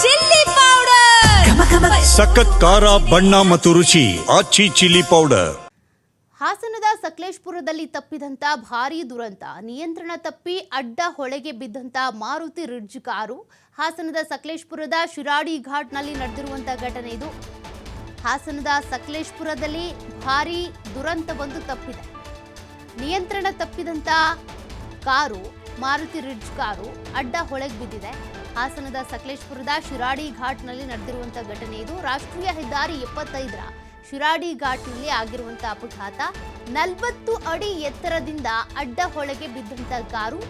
Chilli powder, ಸಖತ್ ಖಾರ, ಬಣ್ಣ ಮತ್ತು ರುಚಿ. ಆಚಿ ಚಿಲ್ಲಿ ಪೌಡರ್. ಹಾಸನದ ಸಕಲೇಶಪುರದಲ್ಲಿ ತಪ್ಪಿದಂತ ಭಾರೀ ದುರಂತ. ನಿಯಂತ್ರಣ ತಪ್ಪಿ ಅಡ್ಡ ಹೊಳೆಗೆ ಬಿದ್ದಂತ ಮಾರುತಿ ರಿಡ್ಜ್ ಕಾರು ಹಾಸನದ ಸಕಲೇಶಪುರದ ಶಿರಾಡಿ ಘಾಟ್ನಲ್ಲಿ ನಡೆದಿರುವಂತ ಘಟನೆ ಇದು. ಹಾಸನದ ಸಕಲೇಶಪುರದಲ್ಲಿ ಭಾರೀ ದುರಂತವೊಂದು ತಪ್ಪಿದೆ. ನಿಯಂತ್ರಣ ತಪ್ಪಿದಂತ ಕಾರು, ಮಾರುತಿ ರಿಡ್ಜ್ ಕಾರು ಅಡ್ಡ ಹೊಳೆಗೆ ಬಿದ್ದಿದೆ. ಹಾಸನದ ಸಕಲೇಶಪುರದ ಶಿರಾಡಿ ಘಾಟ್ನಲ್ಲಿ ನಡೆದಿರುವಂತ ಘಟನೆ ಇದು. ರಾಷ್ಟ್ರೀಯ ಹೆದ್ದಾರಿ 75ರ ಶಿರಾಡಿ ಘಾಟ್ನಲ್ಲಿ ಆಗಿರುವಂತಹ ಅಪಘಾತ. 40 ಅಡಿ ಎತ್ತರದಿಂದ ಅಡ್ಡ ಹೊಳೆಗೆ ಬಿದ್ದಂತ ಕಾರು.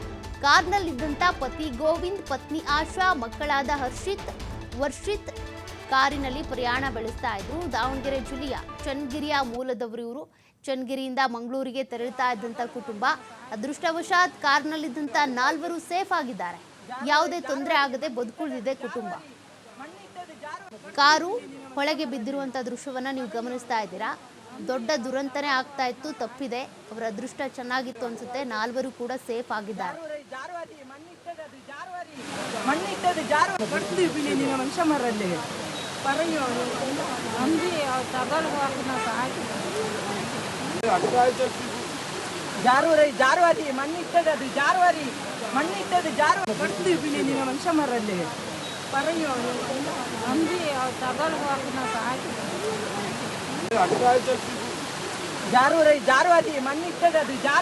ಕಾರ್ನಲ್ಲಿದ್ದಂತ ಪತಿ ಗೋವಿಂದ್, ಪತ್ನಿ ಆಶಾ, ಮಕ್ಕಳಾದ ಹರ್ಷಿತ್, ವರ್ಷಿತ್ ಕಾರಿನಲ್ಲಿ ಪ್ರಯಾಣ ಬೆಳೆಸ್ತಾ ಇದ್ರು. ದಾವಣಗೆರೆ ಜಿಲ್ಲೆಯ ಚನ್ನಗಿರಿಯ ಮೂಲದವರು ಇವರು. ಚನ್ನಗಿರಿಯಿಂದ ಮಂಗಳೂರಿಗೆ ತೆರಳುತ್ತಾ ಇದ್ದಂತ ಕುಟುಂಬ. ಅದೃಷ್ಟವಶಾತ್ ಕಾರ್ನಲ್ಲಿದ್ದಂತ 4 ಸೇಫ್ ಆಗಿದ್ದಾರೆ. ಯಾವುದೇ ತೊಂದರೆ ಆಗದೆ ಬದುಕುಳಿದಿದೆ ಕುಟುಂಬ. ಕಾರು ಹೊಳೆಗೆ ಬಿದ್ದಿರುವಂತ ದೃಶ್ಯವನ್ನ ನೀವು ಗಮನಿಸ್ತಾ ಇದ್ದೀರಾ. ದೊಡ್ಡ ದುರಂತನೇ ಆಗ್ತಾ ಇತ್ತು, ತಪ್ಪಿದೆ. ಅವರ ಅದೃಷ್ಟ ಚೆನ್ನಾಗಿತ್ತು ಅನ್ಸುತ್ತೆ. 4 ಕೂಡ ಸೇಫ್ ಆಗಿದ್ದಾರೆ. ಜಾರವಾರಿ ಮಣ್ಣಿಟ್ಟದ ಜಾರವಾರಿ ಮಣ್ಣಿಟ್ಟದ ಜಾರು ಬರ್ತೀವಿ ನೀನು ಮನುಷ್ಯ ಮರಲ್ಲಿ പറയോ അമ്പി തകൽ വാക്കുന്ന സഹായിക്കും ജാറുവാരി മണ്ണിട്ടത്